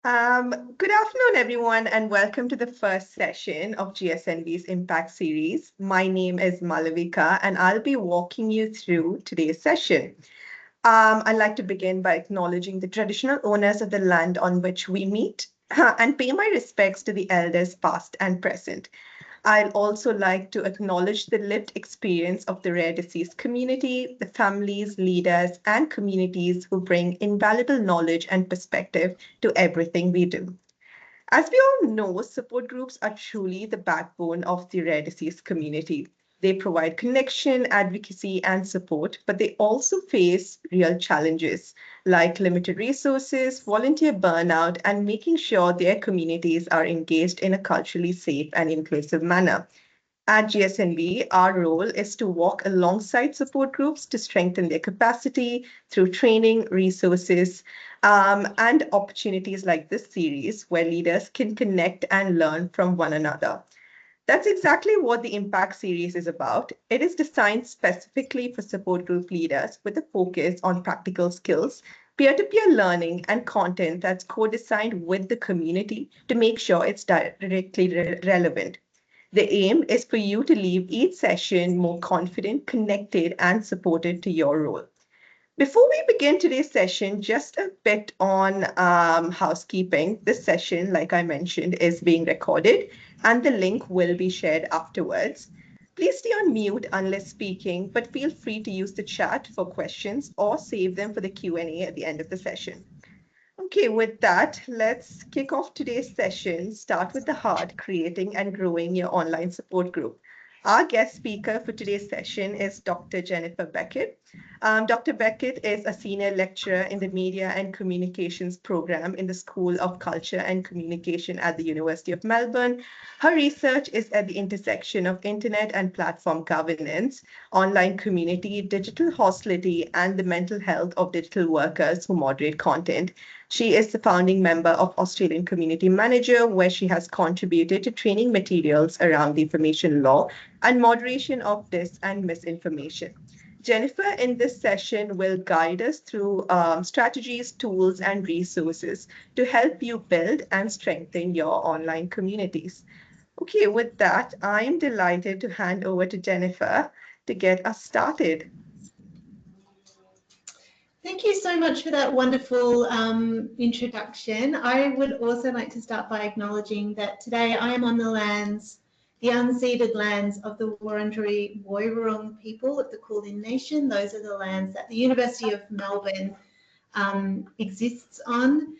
Good afternoon, everyone, and welcome to the first session of GSNV's Impact Series. My name is Malavika, and I'll be walking you through today's session. I'd like to begin by acknowledging the traditional owners of the land on which we meet and pay my respects to the elders past and present. I'd also like to acknowledge the lived experience of the rare disease community, the families, leaders, and communities who bring invaluable knowledge and perspective to everything we do. As we all know, support groups are truly the backbone of the rare disease community. They provide connection, advocacy, and support, but they also face real challenges like limited resources, volunteer burnout, and making sure their communities are engaged in a culturally safe and inclusive manner. At GSNV, our role is to walk alongside support groups to strengthen their capacity through training, resources, and opportunities like this series where leaders can connect and learn from one another. That's exactly what the Impact series is about. It is designed specifically for support group leaders with a focus on practical skills, peer to peer learning, and content that's co designed with the community to make sure it's directly relevant. The aim is for you to leave each session more confident, connected, and supported to your role. Before we begin today's session, just a bit on housekeeping. This session, like I mentioned, is being recorded and the link will be shared afterwards. Please stay on mute unless speaking, but feel free to use the chat for questions or save them for the Q&A at the end of the session. Okay, with that, let's kick off today's session. Start with the heart, creating and growing your online support group. Our guest speaker for today's session is Dr. Jennifer Beckett. Dr. Beckett is a senior lecturer in the Media and Communications program in the School of Culture and Communication at the University of Melbourne. Her research is at the intersection of internet and platform governance, online community, digital hostility, and the mental health of digital workers who moderate content. She is the founding member of Australian Community Manager, where she has contributed to training materials around the information law and moderation of dis and misinformation. Jennifer, in this session, will guide us through strategies, tools, and resources to help you build and strengthen your online communities. Okay, with that, I'm delighted to hand over to Jennifer to get us started. Thank you so much for that wonderful introduction. I would also like to start by acknowledging that today I am on the lands, the unceded lands of the Wurundjeri Woiwurrung people of the Kulin Nation. Those are the lands that the University of Melbourne exists on.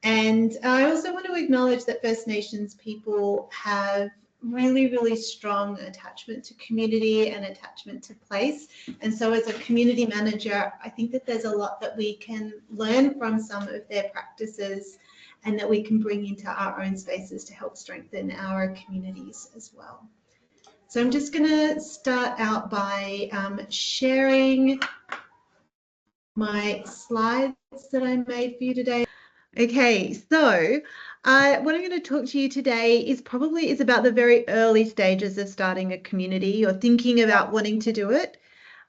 And I also want to acknowledge that First Nations people have really, really strong attachment to community and attachment to place. And so as a community manager, I think that there's a lot that we can learn from some of their practices and that we can bring into our own spaces to help strengthen our communities as well. So I'm just going to start out by sharing my slides that I made for you today. Okay, so what I'm going to talk to you today is about the very early stages of starting a community or thinking about wanting to do it.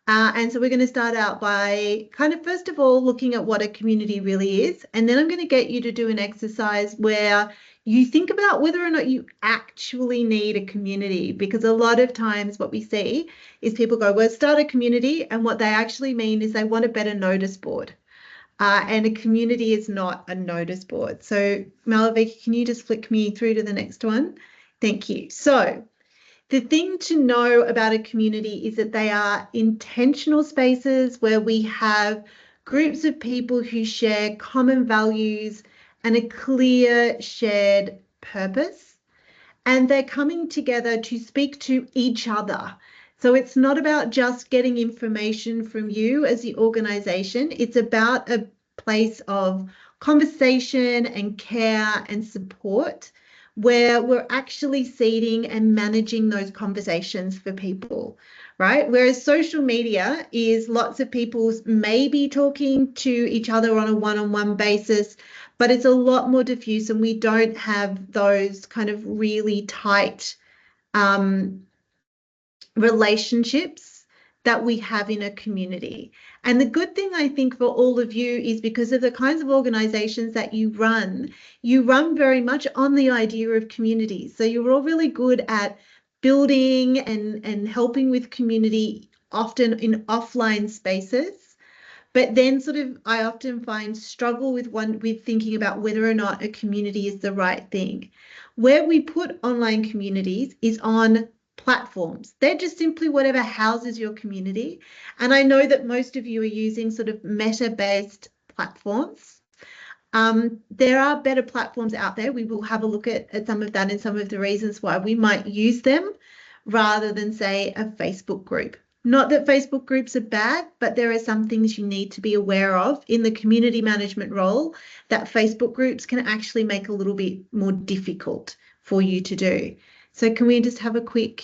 And so we're going to start out by kind of first of all looking at what a community really is, and then I'm going to get you to do an exercise where you think about whether or not you actually need a community, because a lot of times what we see is people go, well, start a community, and what they actually mean is they want a better notice board. And a community is not a notice board. So Malavika, can you just flick me through to the next one? Thank you. So the thing to know about a community is that they are intentional spaces where we have groups of people who share common values and a clear shared purpose. And they're coming together to speak to each other. So it's not about just getting information from you as the organisation. It's about a place of conversation and care and support where we're actually seeding and managing those conversations for people, right? Whereas social media is lots of people maybe talking to each other on a one-on-one basis, but it's a lot more diffuse and we don't have those kind of really tight relationships that we have in a community. And the good thing, I think, for all of you is because of the kinds of organizations that you run very much on the idea of community. So you're all really good at building and helping with community, often in offline spaces. But then sort of I often find struggle with thinking about whether or not a community is the right thing. Where we put online communities is on platforms. They're just simply whatever houses your community. And I know that most of you are using sort of meta-based platforms. There are better platforms out there. We will have a look at some of that and some of the reasons why we might use them rather than, say, a Facebook group. Not that Facebook groups are bad, but there are some things you need to be aware of in the community management role that Facebook groups can actually make a little bit more difficult for you to do. So can we just have a quick,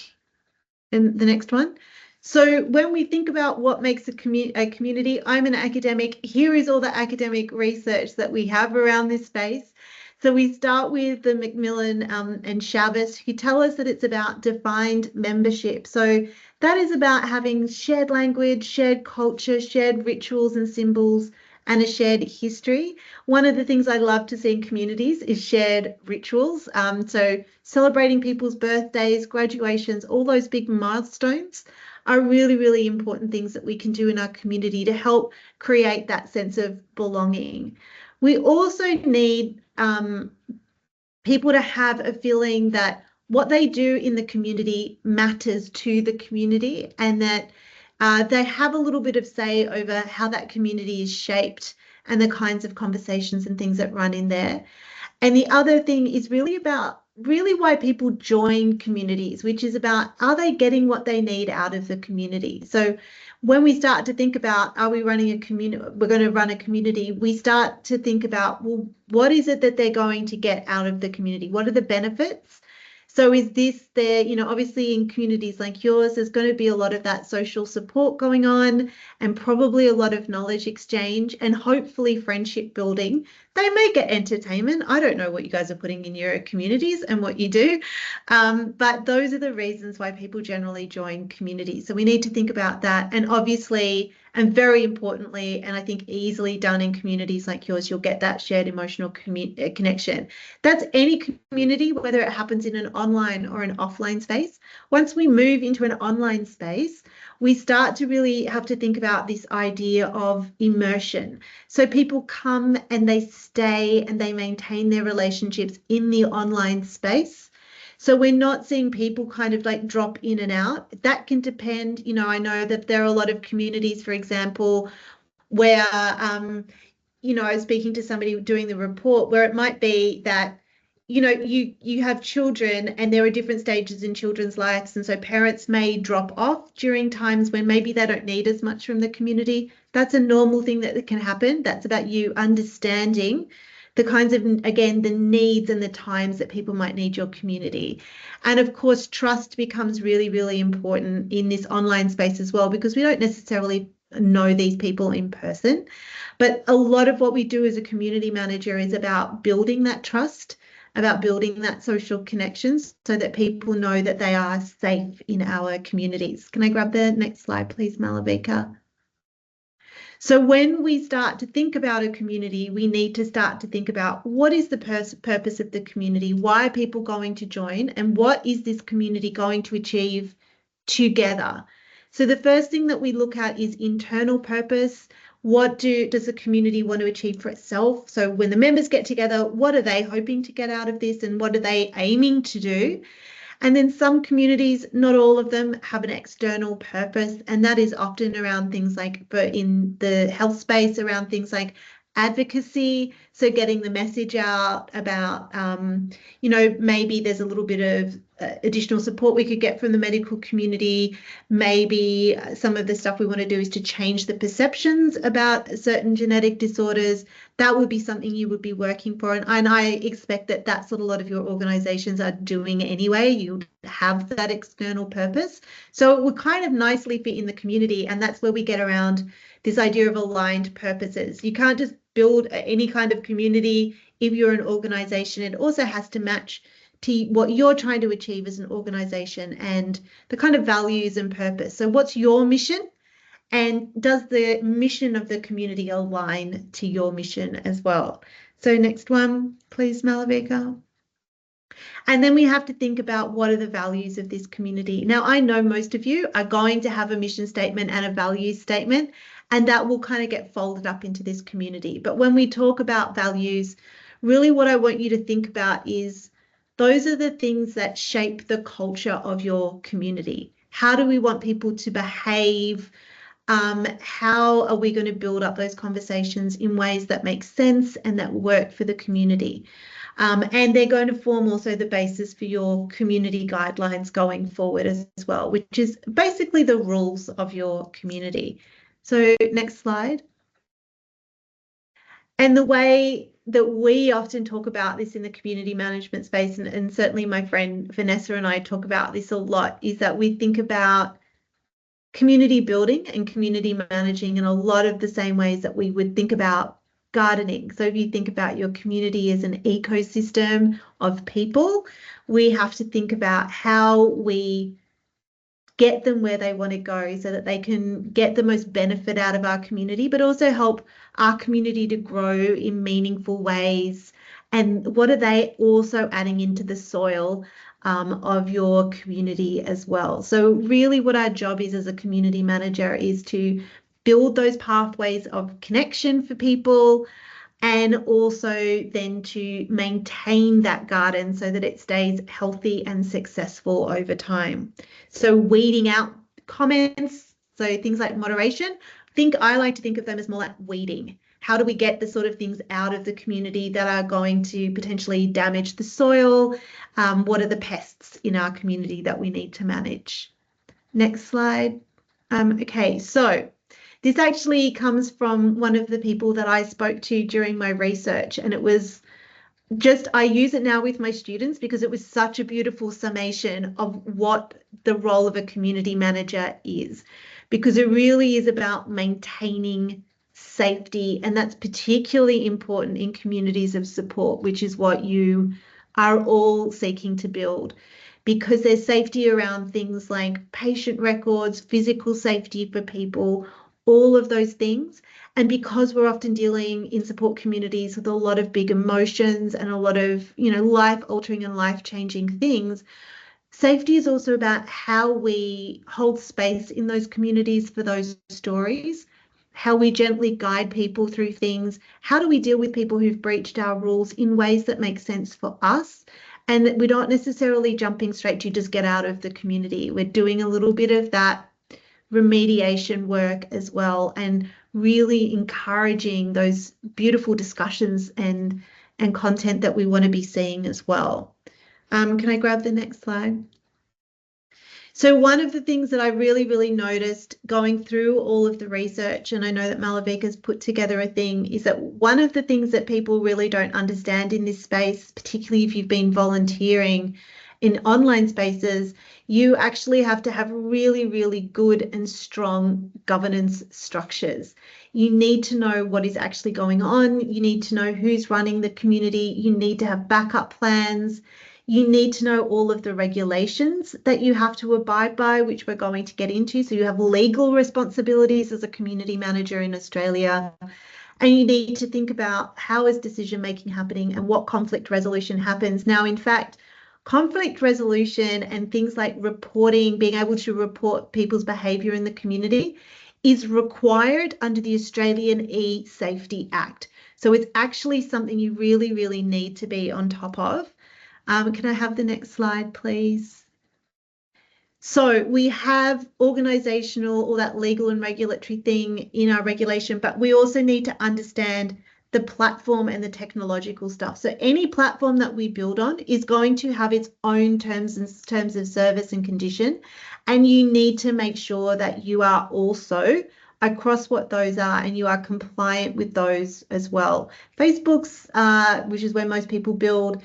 and the next one? So when we think about what makes a community, I'm an academic. Here is all the academic research that we have around this space. So we start with the Macmillan and Chavez, who tell us that it's about defined membership. So that is about having shared language, shared culture, shared rituals and symbols, and a shared history. One of the things I love to see in communities is shared rituals. So celebrating people's birthdays, graduations, all those big milestones are really, really important things that we can do in our community to help create that sense of belonging. We also need people to have a feeling that what they do in the community matters to the community, and that they have a little bit of say over how that community is shaped and the kinds of conversations and things that run in there. And the other thing is really about why people join communities, which is about, are they getting what they need out of the community? So when we start to think about, are we running a community, we're going to run a community, we start to think about, well, what is it that they're going to get out of the community? What are the benefits? So is this there, obviously in communities like yours, there's going to be a lot of that social support going on and probably a lot of knowledge exchange and hopefully friendship building. They may get entertainment. I don't know what you guys are putting in your communities and what you do, but those are the reasons why people generally join communities. So we need to think about that. And obviously, and very importantly, and I think easily done in communities like yours, you'll get that shared emotional connection. That's any community, whether it happens in an online or an offline space. Once we move into an online space, we start to really have to think about this idea of immersion. So people come and they stay and they maintain their relationships in the online space. So we're not seeing people kind of like drop in and out. That can depend. I know that there are a lot of communities, for example, where, I was speaking to somebody doing the report where it might be that, you have children and there are different stages in children's lives. And so parents may drop off during times when maybe they don't need as much from the community. That's a normal thing that can happen. That's about you understanding the kinds of, again, the needs and the times that people might need your community. And of course, trust becomes really, really important in this online space as well, because we don't necessarily know these people in person. But a lot of what we do as a community manager is about building that trust, about building that social connections so that people know that they are safe in our communities. Can I grab the next slide, please, Malavika? So when we start to think about a community, we need to start to think about what is the purpose of the community, why are people going to join, and what is this community going to achieve together? So the first thing that we look at is internal purpose. What does the community want to achieve for itself? So when the members get together, what are they hoping to get out of this and what are they aiming to do? And then some communities, not all of them, have an external purpose, and that is often around things like, but in the health space, around things like advocacy, so getting the message out about, maybe there's a little bit of additional support we could get from the medical community. Maybe some of the stuff we want to do is to change the perceptions about certain genetic disorders. That would be something you would be working for. And I expect that that's what a lot of your organizations are doing anyway. You have that external purpose. So it would kind of nicely fit in the community. And that's where we get around this idea of aligned purposes. You can't just build any kind of community if you're an organization. It also has to match to what you're trying to achieve as an organization and the kind of values and purpose. So what's your mission And does the mission of the community align to your mission as well? So next one, please, Malavika. And then we have to think about what are the values of this community. Now, I know most of you are going to have a mission statement and a values statement, and that will kind of get folded up into this community. But when we talk about values, really what I want you to think about is those are the things that shape the culture of your community. How do we want people to behave? How are we going to build up those conversations in ways that make sense and that work for the community? And they're going to form also the basis for your community guidelines going forward as well, which is basically the rules of your community. So next slide. And the way that we often talk about this in the community management space, and certainly my friend Vanessa and I talk about this a lot, is that we think about community building and community managing in a lot of the same ways that we would think about gardening. So if you think about your community as an ecosystem of people, we have to think about how we get them where they want to go so that they can get the most benefit out of our community, but also help our community to grow in meaningful ways. And what are they also adding into the soil of your community as well? So really what our job is as a community manager is to build those pathways of connection for people, and also then to maintain that garden so that it stays healthy and successful over time. So weeding out comments, so things like moderation, I like to think of them as more like weeding. How do we get the sort of things out of the community that are going to potentially damage the soil? What are the pests in our community that we need to manage? Next slide. Okay, so this actually comes from one of the people that I spoke to during my research, and it was just, I use it now with my students because it was such a beautiful summation of what the role of a community manager is, because it really is about maintaining safety, and that's particularly important in communities of support, which is what you are all seeking to build, because there's safety around things like patient records, physical safety for people, all of those things. And because we're often dealing in support communities with a lot of big emotions and a lot of, life altering and life changing things, safety is also about how we hold space in those communities for those stories, how we gently guide people through things, how do we deal with people who've breached our rules in ways that make sense for us, and that we're not necessarily jumping straight to just get out of the community. We're doing a little bit of that remediation work as well, and really encouraging those beautiful discussions and content that we want to be seeing as well. Can I grab the next slide? So one of the things that I really, really noticed going through all of the research, and I know that Malavika's put together a thing, is that one of the things that people really don't understand in this space, particularly if you've been volunteering in online spaces, you actually have to have really, really good and strong governance structures. You need to know what is actually going on. You need to know who's running the community. You need to have backup plans. You need to know all of the regulations that you have to abide by, which we're going to get into. So you have legal responsibilities as a community manager in Australia. And you need to think about how is decision making happening and what conflict resolution happens. Now, in fact, conflict resolution and things like reporting, being able to report people's behaviour in the community is required under the Australian E-Safety Act. So it's actually something you really, really need to be on top of. Can I have the next slide, please? So we have organisational or that legal and regulatory thing in our regulation, but we also need to understand the platform and the technological stuff. So any platform that we build on is going to have its own terms of service and condition, and you need to make sure that you are also across what those are and you are compliant with those as well. Facebook's, which is where most people build,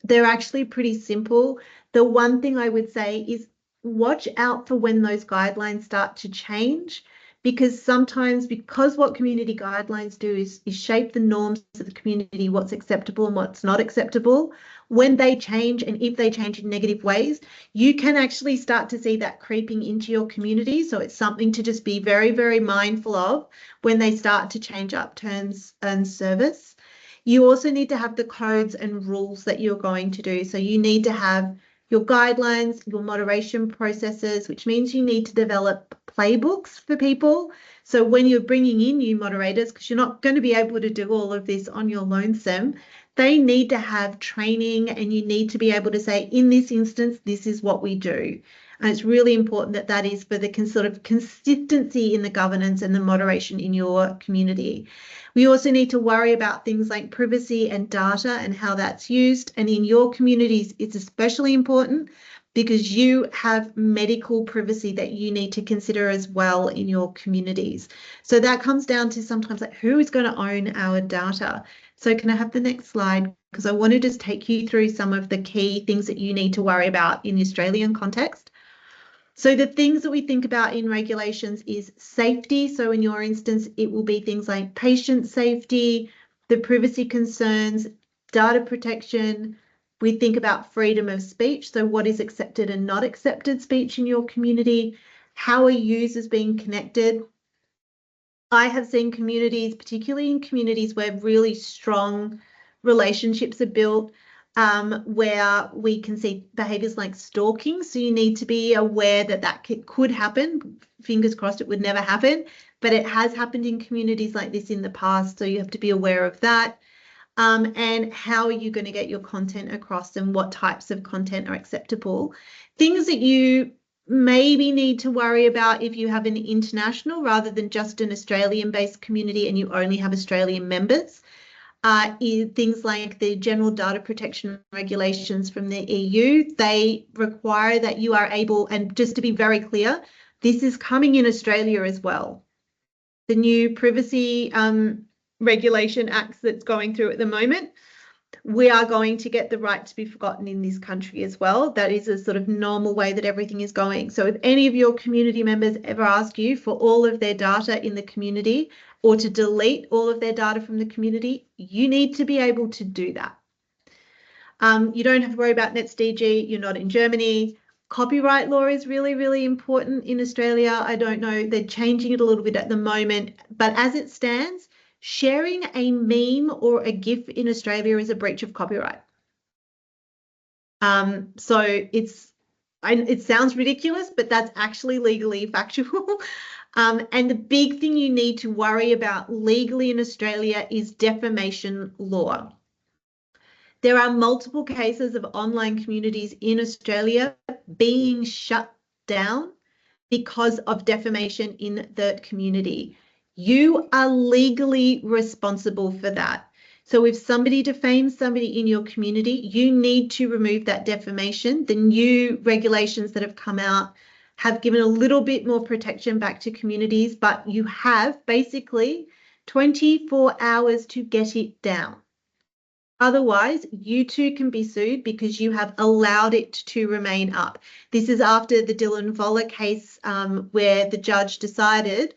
they're actually pretty simple. The one thing I would say is watch out for when those guidelines start to change, because sometimes, because what community guidelines do is shape the norms of the community, what's acceptable and what's not acceptable. When they change, and if they change in negative ways, you can actually start to see that creeping into your community. So it's something to just be very, very mindful of when they start to change up terms and service. You also need to have the codes and rules that you're going to do. So you need to have your guidelines, your moderation processes, which means you need to develop playbooks for people. So when you're bringing in new moderators, because you're not going to be able to do all of this on your lonesome, they need to have training, and you need to be able to say, in this instance, this is what we do. And it's really important that that is for the sort of consistency in the governance and the moderation in your community. We also need to worry about things like privacy and data and how that's used. And in your communities, it's especially important because you have medical privacy that you need to consider as well in your communities. So that comes down to sometimes like, who is going to own our data? So can I have the next slide? Because I want to just take you through some of the key things that you need to worry about in the Australian context. So the things that we think about in regulations is safety. So in your instance, it will be things like patient safety, the privacy concerns, data protection. We think about freedom of speech. So what is accepted and not accepted speech in your community? How are users being connected? I have seen communities, particularly in communities where really strong relationships are built, where we can see behaviours like stalking. So you need to be aware that that could happen. Fingers crossed it would never happen, but it has happened in communities like this in the past. So you have to be aware of that. And how are you going to get your content across, and what types of content are acceptable? Things that you maybe need to worry about if you have an international rather than just an Australian-based community and you only have Australian members. Things like the general data protection regulations from the EU. They require that you are able, and just to be very clear, this is coming in Australia as well. The new privacy regulation acts that's going through at the moment, we are going to get the right to be forgotten in this country as well. That is a sort of normal way that everything is going. So if any of your community members ever ask you for all of their data in the community or to delete all of their data from the community, you need to be able to do that. You don't have to worry about NetzDG. You're not in Germany. Copyright law is really, really important in Australia. I don't know, they're changing it a little bit at the moment, but as it stands, sharing a meme or a GIF in Australia is a breach of copyright. So it sounds ridiculous, but that's actually legally factual. And the big thing you need to worry about legally in Australia is defamation law. There are multiple cases of online communities in Australia being shut down because of defamation in the community. You are legally responsible for that. So if somebody defames somebody in your community, you need to remove that defamation. The new regulations that have come out have given a little bit more protection back to communities, but you have basically 24 hours to get it down. Otherwise, you too can be sued because you have allowed it to remain up. This is after the Dylan Voller case, where the judge decided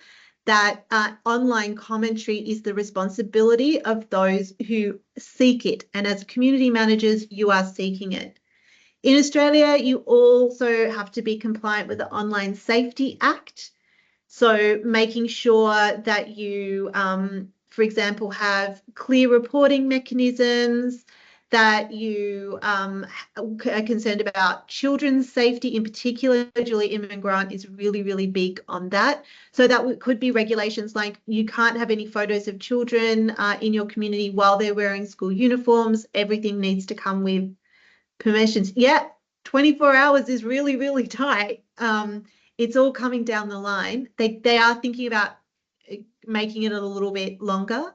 that online commentary is the responsibility of those who seek it. And as community managers, you are seeking it. In Australia, you also have to be compliant with the Online Safety Act. So making sure that you, for example, have clear reporting mechanisms, that you are concerned about children's safety in particular. Julie Inman Grant is really, really big on that. So that could be regulations like you can't have any photos of children in your community while they're wearing school uniforms. Everything needs to come with permissions. Yeah, 24 hours is really, really tight. It's all coming down the line. They are thinking about making it a little bit longer.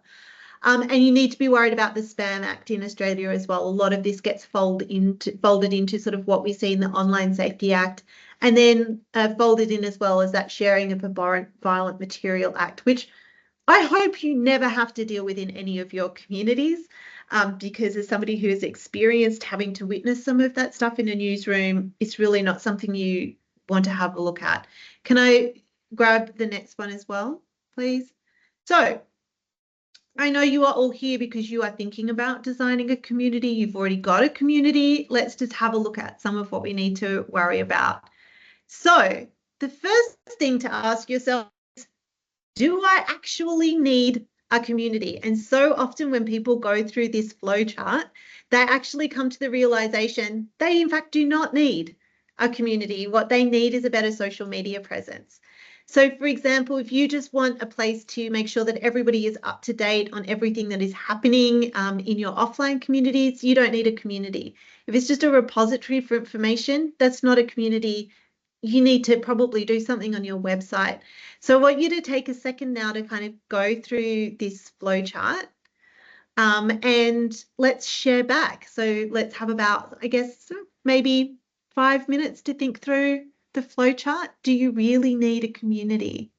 And you need to be worried about the Spam Act in Australia as well. A lot of this gets folded into sort of what we see in the Online Safety Act, and then folded in as well as that Sharing of Abhorrent Violent Material Act, which I hope you never have to deal with in any of your communities, because as somebody who has experienced having to witness some of that stuff in a newsroom, it's really not something you want to have a look at. Can I grab the next one as well, please. So I know you are all here because you are thinking about designing a community. You've already got a community. Let's just have a look at some of what we need to worry about. So the first thing to ask yourself, do I actually need a community? And so often when people go through this flow chart, they actually come to the realization they in fact do not need a community. What they need is a better social media presence. So for example, if you just want a place to make sure that everybody is up to date on everything that is happening in your offline communities, you don't need a community. If it's just a repository for information, that's not a community. You need to probably do something on your website. So I want you to take a second now to kind of go through this flow chart and let's share back. So let's have about, I guess, maybe 5 minutes to think through the flow chart. Do you really need a community?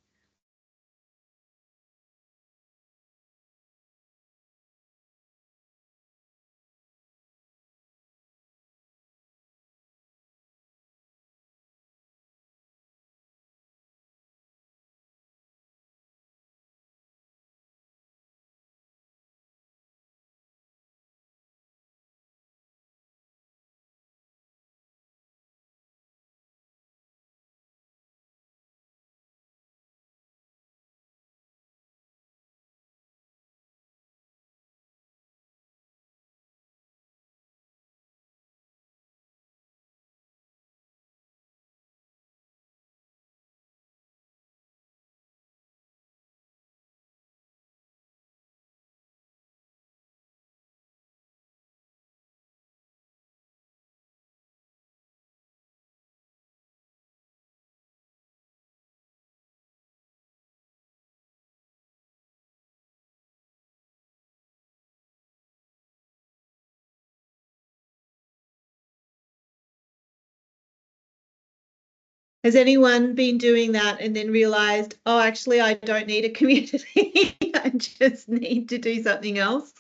Has anyone been doing that and then realized, oh, actually, I don't need a community. I just need to do something else?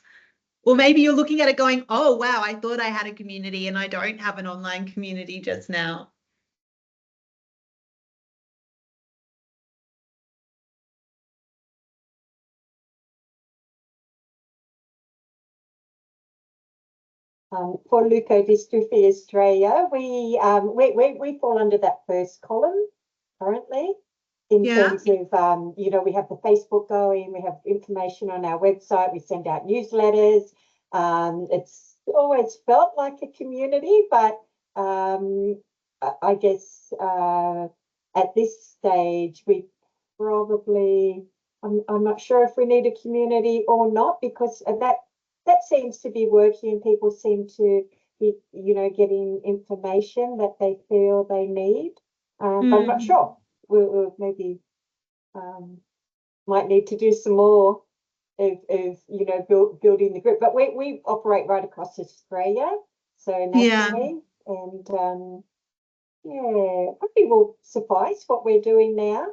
Or maybe you're looking at it going, oh, wow, I thought I had a community and I don't have an online community just now. For Leukodystrophy Australia, we fall under that first column currently in terms of, we have the Facebook going, we have information on our website, we send out newsletters. It's always felt like a community, but I guess at this stage, we probably, I'm not sure if we need a community or not, because that seems to be working and people seem to be, getting information that they feel they need. But I'm not sure. We'll maybe might need to do some more of building the group. But we operate right across Australia, so nationally, and probably will suffice what we're doing now.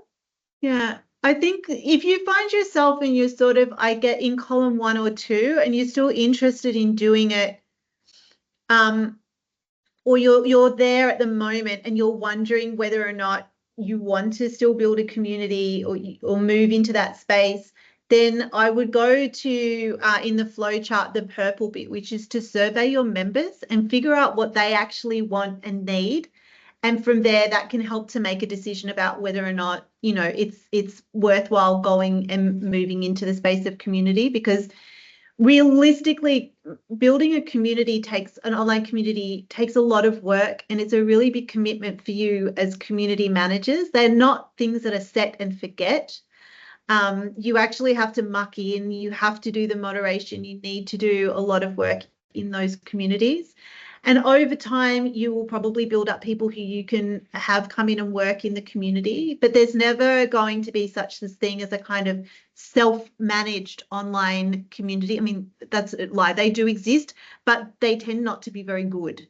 Yeah. I think if you find yourself and you're sort of, I get in column 1 or 2 and you're still interested in doing it, or you're there at the moment and you're wondering whether or not you want to still build a community or move into that space, then I would go to in the flow chart, the purple bit, which is to survey your members and figure out what they actually want and need. And from there, that can help to make a decision about whether or not, it's worthwhile going and moving into the space of community, because realistically, building an online community takes a lot of work, and it's a really big commitment for you as community managers. They're not things that are set and forget. You actually have to muck in, you have to do the moderation, you need to do a lot of work in those communities. And over time, you will probably build up people who you can have come in and work in the community, but there's never going to be such a thing as a kind of self-managed online community. I mean, that's a lie. They do exist, but they tend not to be very good.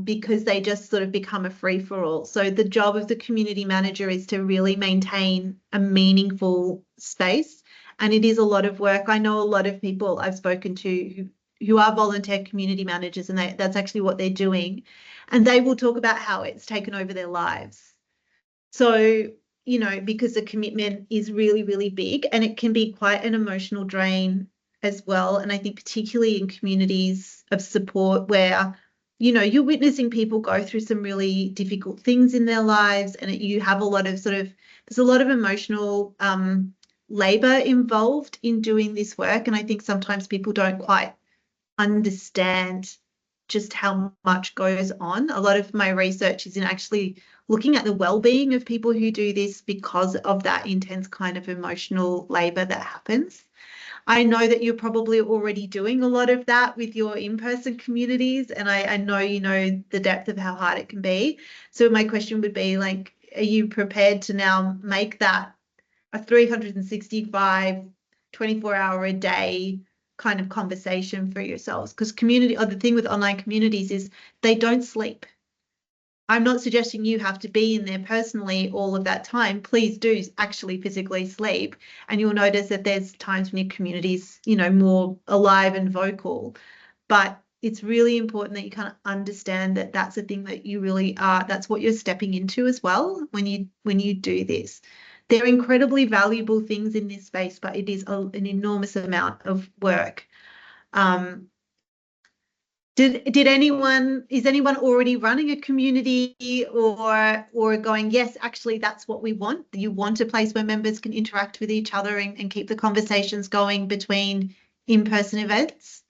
Because they just sort of become a free-for-all. So the job of the community manager is to really maintain a meaningful space, and it is a lot of work. I know a lot of people I've spoken to who are volunteer community managers, and that's actually what they're doing, and they will talk about how it's taken over their lives. So, you know, because the commitment is really, really big, and it can be quite an emotional drain as well. And I think particularly in communities of support where, you know, you're witnessing people go through some really difficult things in their lives, and you have a lot of there's a lot of emotional labor involved in doing this work. And I think sometimes people don't quite understand just how much goes on. A lot of my research is in actually looking at the well-being of people who do this because of that intense kind of emotional labor that happens. I know that you're probably already doing a lot of that with your in-person communities, and I know you know the depth of how hard it can be. So my question would be, like, are you prepared to now make that a 365, 24-hour a day kind of conversation for yourselves? Because community, or the thing with online communities is they don't sleep. I'm not suggesting you have to be in there personally all of that time. Please do actually physically sleep. And you'll notice that there's times when your community's, you know, more alive and vocal. But it's really important that you kind of understand that that's a thing that you really are, that's what you're stepping into as well when you do this. They're incredibly valuable things in this space, but it is an enormous amount of work. Is anyone already running a community or going, yes, actually that's what we want? You want a place where members can interact with each other and keep the conversations going between in-person events?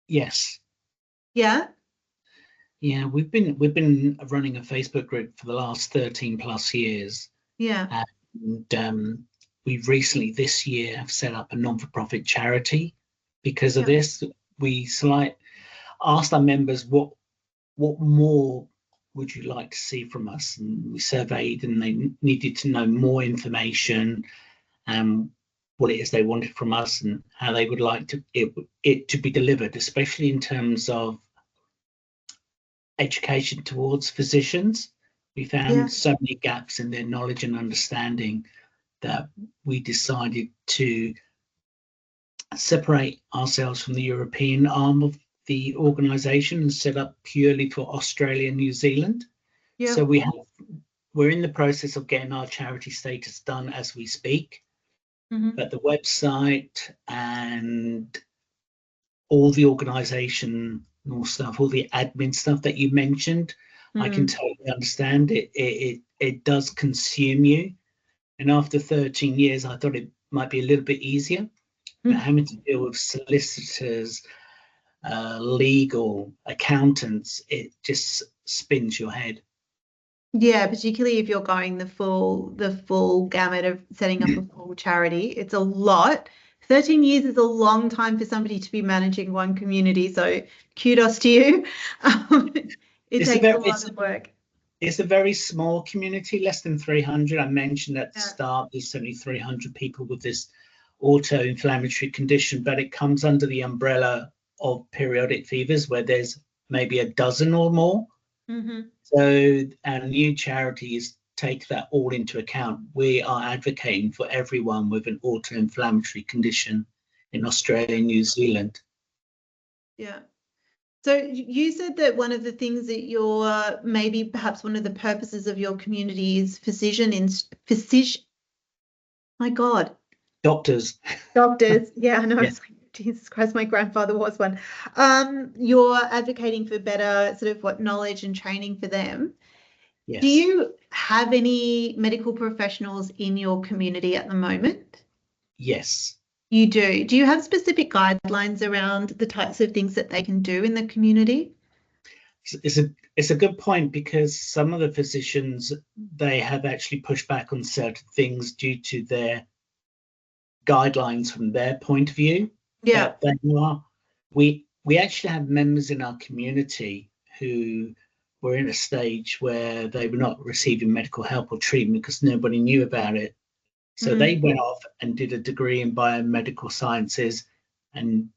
Yes. Yeah. Yeah, we've been running a Facebook group for the last 13 plus years. Yeah. And we've recently this year have set up a non-for-profit charity because of this. We asked our members what more would you like to see from us, and we surveyed, and they needed to know more information and what it is they wanted from us and how they would like it to be delivered, especially in terms of education towards physicians. We found so many gaps in their knowledge and understanding that we decided to separate ourselves from the European arm of the organisation and set up purely for Australia and New Zealand. Yeah. So we're in the process of getting our charity status done as we speak. Mm-hmm. But the website and all the organisational stuff, all the admin stuff that you mentioned, I can totally understand it. It does consume you. And after 13 years, I thought it might be a little bit easier. But having to deal with solicitors, legal, accountants, it just spins your head. Yeah, particularly if you're going the full gamut of setting up a full charity. It's a lot. 13 years is a long time for somebody to be managing one community, so kudos to you. It takes a lot of work. It's a very small community, less than 300. I mentioned at the start, there's only 300 people with this auto-inflammatory condition, but it comes under the umbrella of periodic fevers where there's maybe a dozen or more. Mm-hmm. So our new charities take that all into account. We are advocating for everyone with an auto-inflammatory condition in Australia and New Zealand. Yeah. So you said that one of the things that you're maybe perhaps one of the purposes of your community is my God. Doctors. Yeah, I know. Yes. It's like, Jesus Christ, my grandfather was one. You're advocating for better sort of knowledge and training for them. Yes. Do you have any medical professionals in your community at the moment? Yes. You do. Do you have specific guidelines around the types of things that they can do in the community? It's a good point, because some of the physicians, they have actually pushed back on certain things due to their guidelines from their point of view. Yeah. We actually have members in our community who were in a stage where they were not receiving medical help or treatment because nobody knew about it. So they went off and did a degree in biomedical sciences and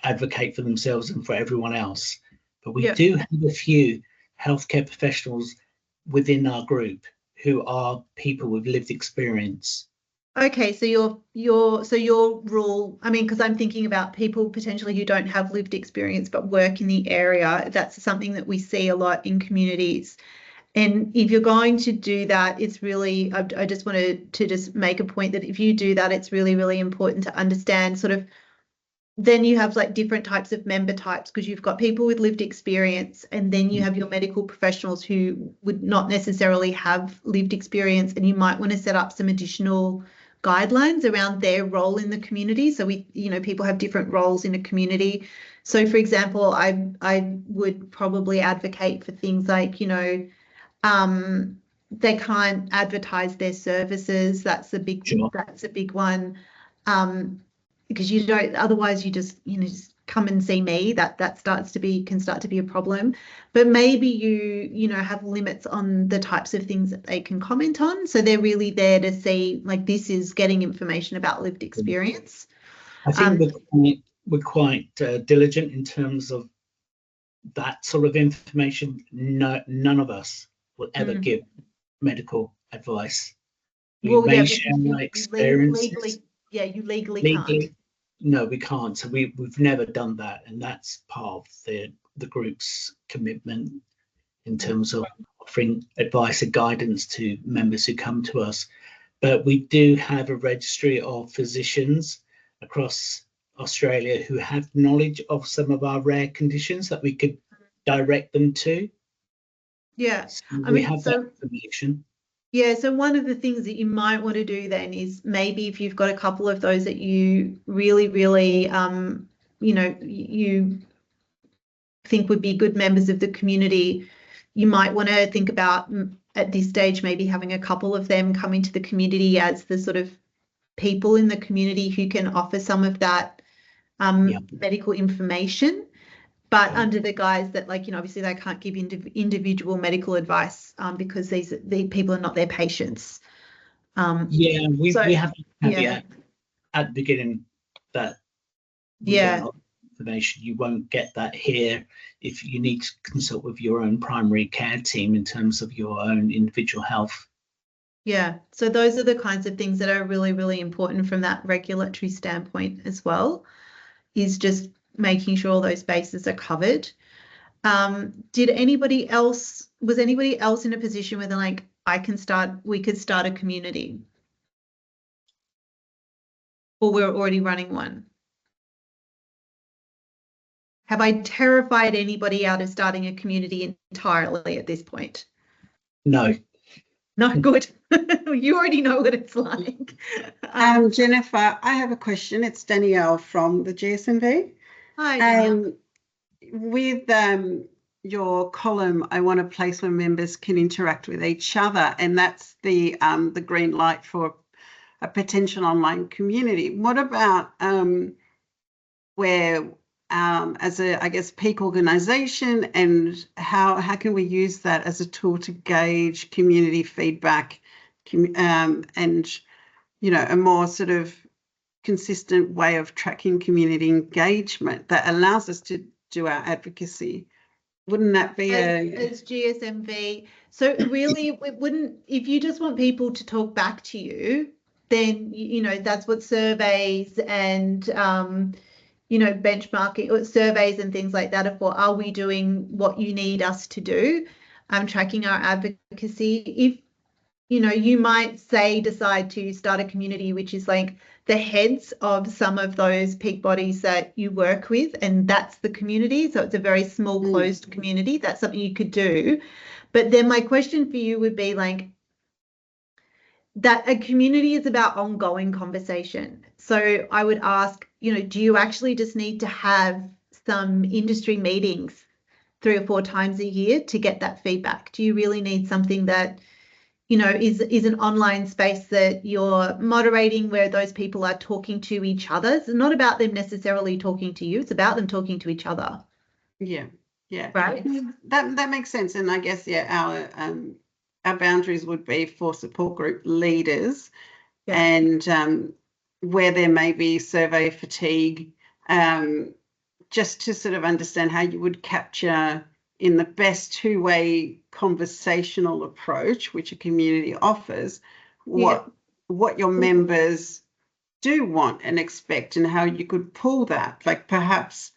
advocate for themselves and for everyone else. But we do have a few healthcare professionals within our group who are people with lived experience. Okay, so your rule, I mean, because I'm thinking about people potentially who don't have lived experience but work in the area. That's something that we see a lot in communities. And if you're going to do that, it's really, I just wanted to just make a point that if you do that, it's really, really important to understand sort of, then you have like different types of member types, because you've got people with lived experience, and then you have your medical professionals who would not necessarily have lived experience, and you might want to set up some additional guidelines around their role in the community. So people have different roles in a community. So for example, I would probably advocate for things like, they can't advertise their services. That's a big one. Because you don't, otherwise you just come and see me. That can start to be a problem. But maybe you have limits on the types of things that they can comment on. So they're really there to see, like, this is getting information about lived experience. I think we're quite diligent in terms of that sort of information. None of us will ever give medical advice. We may share our experiences. You legally can't. No, we can't. So we've never done that, and that's part of the group's commitment in terms of offering advice and guidance to members who come to us. But we do have a registry of physicians across Australia who have knowledge of some of our rare conditions that we could direct them to. Yeah, so we have that information. Yeah, so one of the things that you might want to do then is maybe if you've got a couple of those that you really, really, you think would be good members of the community, you might want to think about at this stage maybe having a couple of them come into the community as the sort of people in the community who can offer some of that medical information. But under the guise that, like, obviously they can't give individual medical advice because the people are not their patients. We have a caveat at the beginning that we don't have information. You won't get that here if you need to consult with your own primary care team in terms of your own individual health. Yeah, so those are the kinds of things that are really, really important from that regulatory standpoint as well, is just making sure all those bases are covered. Was anybody else in a position where they're like, we could start a community? Or we're already running one? Have I terrified anybody out of starting a community entirely at this point? No. No, good. You already know what it's like. Jennifer, I have a question. It's Danielle from the GSNV. Hi, Danielle. With your column, I want a place where members can interact with each other, and that's the green light for a potential online community. What about where as a, I guess, peak organisation, and how can we use that as a tool to gauge community feedback and a more sort of consistent way of tracking community engagement that allows us to do our advocacy? Wouldn't that be as GSNV? So really, it wouldn't, if you just want people to talk back to you, then that's what surveys and benchmarking or surveys and things like that are for. Are we doing what you need us to do? Tracking our advocacy. If you might decide to start a community which is like the heads of some of those peak bodies that you work with, and that's the community. So it's a very small closed community. That's something you could do. But then my question for you would be like, that a community is about ongoing conversation. So I would ask, do you actually just need to have some industry meetings 3 or 4 times a year to get that feedback? Do you really need something that is an online space that you're moderating, where those people are talking to each other? It's not about them necessarily talking to you. It's about them talking to each other. Yeah. Right. That makes sense. And I guess, our boundaries would be for support group leaders, and where there may be survey fatigue, just to sort of understand how you would capture in the best two-way conversational approach, which a community offers, what your members do want and expect, and how you could pull that, like perhaps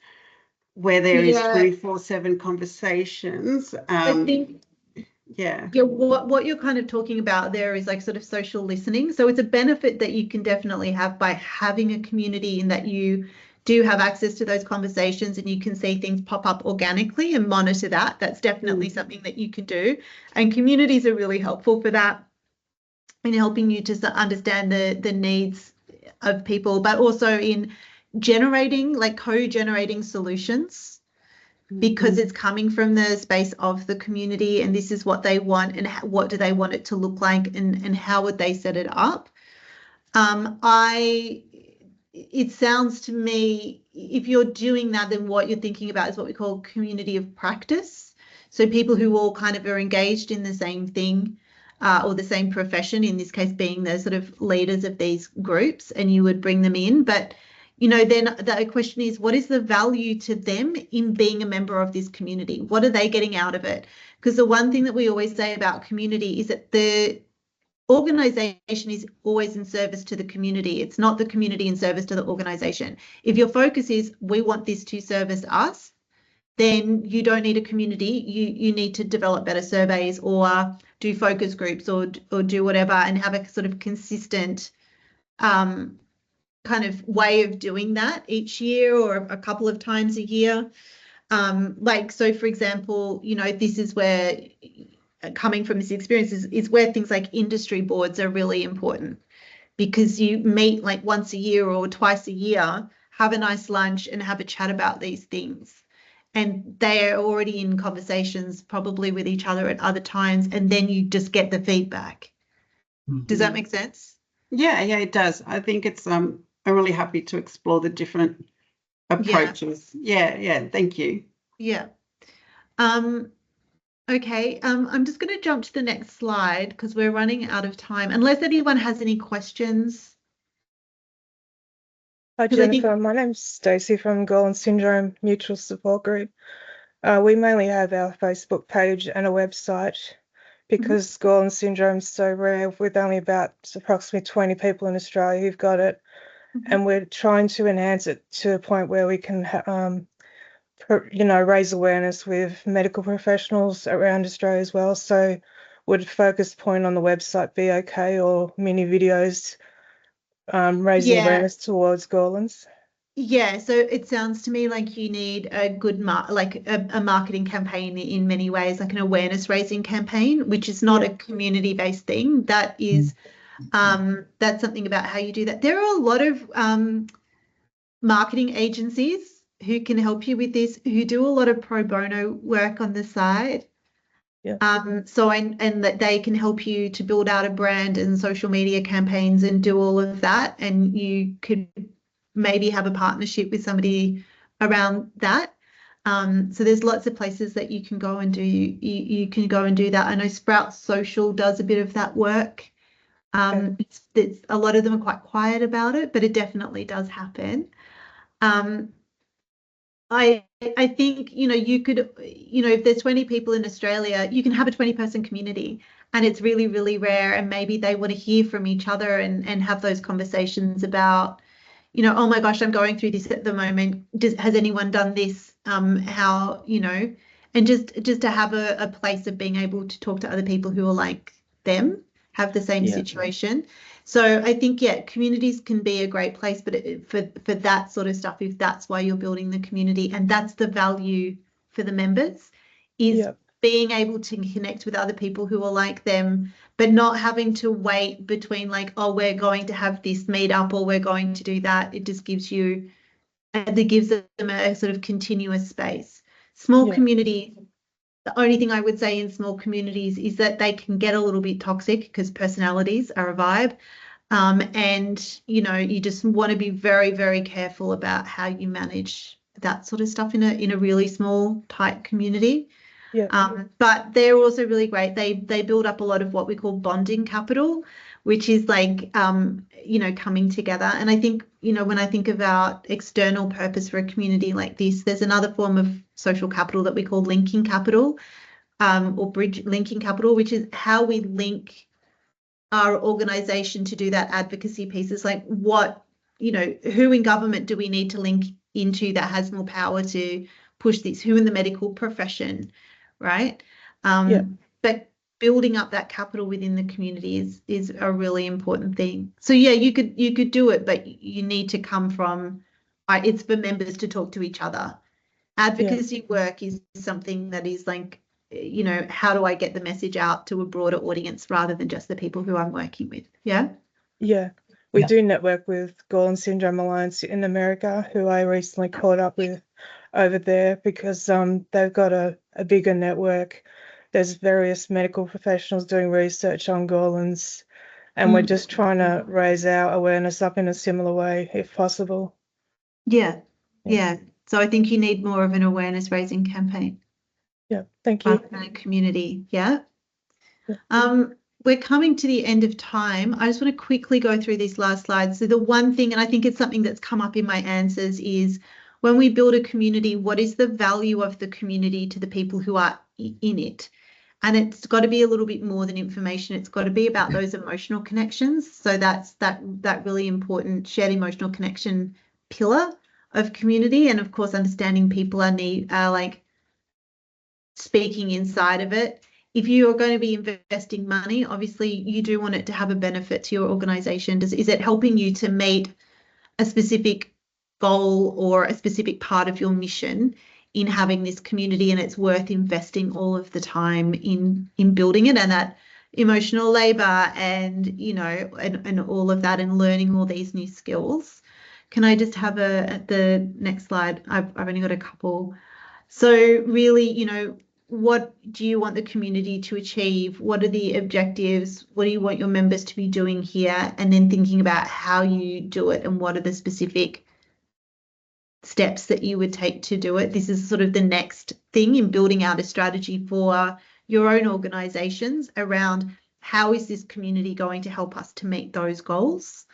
where there is 24/7 conversations. I think Yeah. Yeah, what you're kind of talking about there is like sort of social listening. So it's a benefit that you can definitely have by having a community, in that you do have access to those conversations and you can see things pop up organically and monitor that. That's definitely something that you can do. And communities are really helpful for that, in helping you to understand the needs of people, but also in generating, like co-generating solutions, because it's coming from the space of the community, and this is what they want, and what do they want it to look like, and how would they set it up. It sounds to me, if you're doing that, then what you're thinking about is what we call community of practice. So people who all kind of are engaged in the same thing, or the same profession, in this case being the sort of leaders of these groups, and you would bring them in. But then the question is, what is the value to them in being a member of this community? What are they getting out of it? Because the one thing that we always say about community is that the organisation is always in service to the community. It's not the community in service to the organisation. If your focus is, we want this to service us, then you don't need a community. You need to develop better surveys, or do focus groups, or do whatever, and have a sort of consistent kind of way of doing that each year, or a couple of times a year. So for example, this is where, coming from this experience, is where things like industry boards are really important, because you meet like once a year or twice a year, have a nice lunch and have a chat about these things. And they are already in conversations probably with each other at other times, and then you just get the feedback. Does that make sense? Yeah, it does. I think it's I'm really happy to explore the different approaches. Yeah, thank you. Yeah. Okay, I'm just going to jump to the next slide because we're running out of time, unless anyone has any questions. Hi, Jennifer. My name's Stacey from Gorlin Syndrome Mutual Support Group. We mainly have our Facebook page and a website because Gorlin Syndrome is so rare, with only about approximately 20 people in Australia who've got it. And we're trying to enhance it to a point where we can, raise awareness with medical professionals around Australia as well. So would focus point on the website be okay, or mini videos raising awareness towards Gorlins? Yeah, so it sounds to me like you need a good a marketing campaign in many ways, like an awareness raising campaign, which is not a community-based thing. That is that's something about how you do that. There are a lot of marketing agencies who can help you with this, who do a lot of pro bono work on the side. And that they can help you to build out a brand and social media campaigns and do all of that, and you could maybe have a partnership with somebody around that. So there's lots of places that you can go and do. You can go and do that. I know Sprout Social does a bit of that work. It's a lot of them are quite quiet about it, but it definitely does happen. I think, you could, if there's 20 people in Australia, you can have a 20-person community, and it's really, really rare. And maybe they want to hear from each other and have those conversations about, oh my gosh, I'm going through this at the moment. Has anyone done this? How, and just to have a place of being able to talk to other people who are like them, have the same situation. So I think, communities can be a great place, but for that sort of stuff, if that's why you're building the community, and that's the value for the members, is being able to connect with other people who are like them, but not having to wait between like, oh, we're going to have this meetup or we're going to do that. It just gives them a sort of continuous space. Small community. The only thing I would say in small communities is that they can get a little bit toxic because personalities are a vibe. And, you just want to be very, very careful about how you manage that sort of stuff in a really small, tight community. But they're also really great. They build up a lot of what we call bonding capital, which is like, coming together. And I think, when I think about external purpose for a community like this, there's another form of social capital that we call linking capital, or bridge linking capital, which is how we link our organisation to do that advocacy piece. Is like, what, who in government do we need to link into that has more power to push this? Who in the medical profession, right? But building up that capital within the community is a really important thing. So yeah, you could do it, but you need to come from, it's for members to talk to each other. Advocacy work is something that is like, you know, how do I get the message out to a broader audience rather than just the people who I'm working with? Yeah. Yeah. We do network with Gordon Syndrome Alliance in America, who I recently caught up with over there because they've got a bigger network. There's various medical professionals doing research on Gorlins, and we're just trying to raise our awareness up in a similar way, if possible. Yeah. So I think you need more of an awareness raising campaign. Yeah, thank you. Community. Yeah. We're coming to the end of time. I just want to quickly go through these last slides. So the one thing, and I think it's something that's come up in my answers, is when we build a community, what is the value of the community to the people who are in it? And it's got to be a little bit more than information. It's got to be about those emotional connections. So that's that really important shared emotional connection pillar of community. And of course, understanding people are like speaking inside of it. If you are going to be investing money, obviously you do want it to have a benefit to your organization. Is it helping you to meet a specific goal or a specific part of your mission in having this community, and it's worth investing all of the time in building it, and that emotional labor and, you know, and all of that, and learning all these new skills. Can I just have the next slide? I've only got a couple. So really, you know, what do you want the community to achieve? What are the objectives? What do you want your members to be doing here? And then thinking about how you do it and what are the specific steps that you would take to do it. This is sort of the next thing in building out a strategy for your own organizations around how is this community going to help us to meet those goals.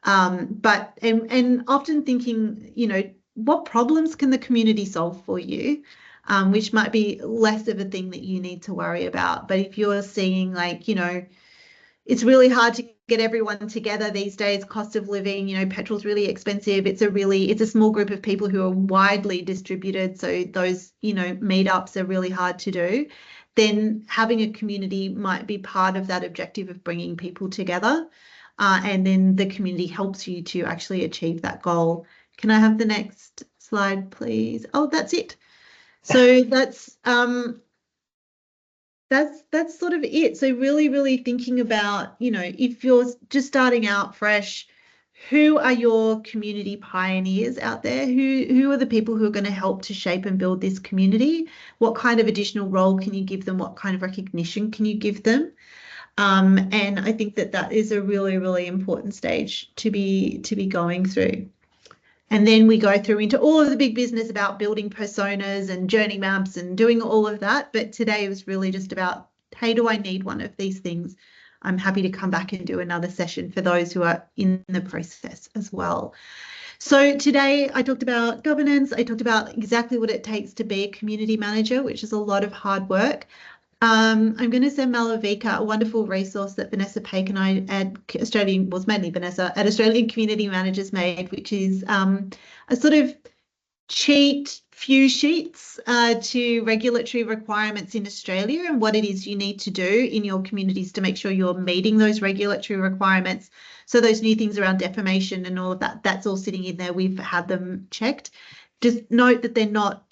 But often thinking, you know, what problems can the community solve for you? Which might be less of a thing that you need to worry about. But if you're seeing, like, you know, it's really hard to get everyone together these days, cost of living, you know, petrol's really expensive. It's a small group of people who are widely distributed. So those, you know, meetups are really hard to do. Then having a community might be part of that objective of bringing people together. And then the community helps you to actually achieve that goal. Can I have the next slide, please? Oh, that's it. So that's sort of it. So really thinking about, you know, if you're just starting out fresh, who are your community pioneers out there? Who are the people who are going to help to shape and build this community? What kind of additional role can you give them? What kind of recognition can you give them? And I think that is a really important stage to be going through. And then we go through into all of the big business about building personas and journey maps and doing all of that. But today was really just about, hey, do I need one of these things? I'm happy to come back and do another session for those who are in the process as well. So today I talked about governance. I talked about exactly what it takes to be a community manager, which is a lot of hard work. I'm going to send Malavika a wonderful resource that Vanessa Paik and I at mainly Vanessa at Australian Community Managers made, which is a sort of cheat few sheets to regulatory requirements in Australia and what it is you need to do in your communities to make sure you're meeting those regulatory requirements. So those new things around defamation and all of that, that's all sitting in there. We've had them checked. Just note that they're not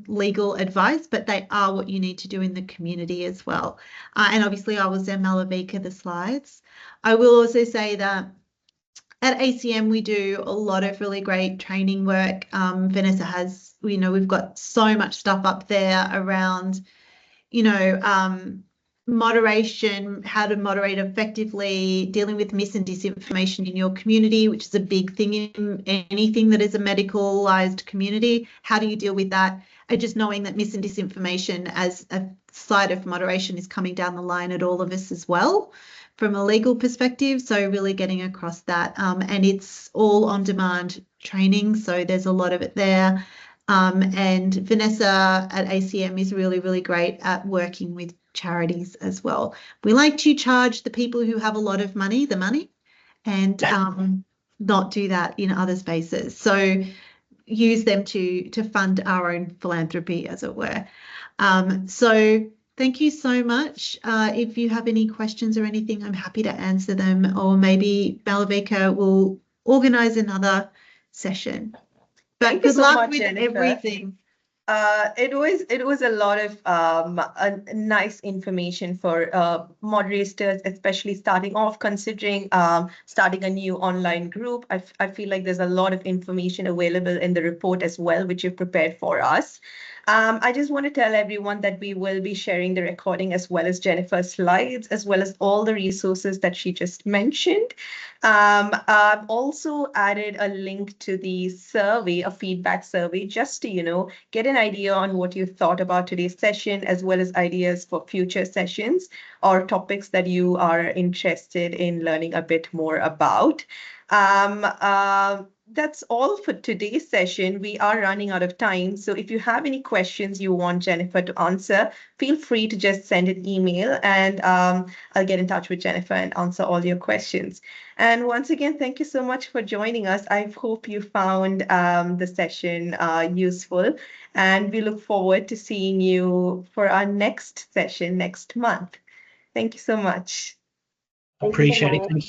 legal advice, but they are what you need to do in the community as well. And obviously I will send Malavika the slides. I will also say that at ACM, we do a lot of really great training work. Vanessa has, you know, we've got so much stuff up there around, you know, moderation, how to moderate effectively, dealing with mis and disinformation in your community, which is a big thing in anything that is a medicalized community. How do you deal with that? And just knowing that mis and disinformation as a side of moderation is coming down the line at all of us as well from a legal perspective. So really getting across that. And it's all on demand training. So there's a lot of it there. And Vanessa at ACM is really great at working with charities as well. We like to charge the people who have a lot of money the money and not do that in other spaces. So use them to fund our own philanthropy, as it were. So Thank you so much. If you have any questions or anything, I'm happy to answer them, or maybe Malavika will organise another session. But Thank you good so luck much, with Jennifer. everything. It was a lot of nice information for moderators, especially starting off, considering starting a new online group. I feel like there's a lot of information available in the report as well, which you've prepared for us. I just want to tell everyone that we will be sharing the recording as well as Jennifer's slides, as well as all the resources that she just mentioned. I've also added a link to the survey, a feedback survey, just to, get an idea on what you thought about today's session, as well as ideas for future sessions or topics that you are interested in learning a bit more about. That's all for today's session. We are running out of time. So if you have any questions you want Jennifer to answer, feel free to just send an email, and I'll get in touch with Jennifer and answer all your questions. And once again, thank you so much for joining us. I hope you found the session useful, and we look forward to seeing you for our next session next month. Thank you so much. Thank you so Appreciate it. much. Thank you.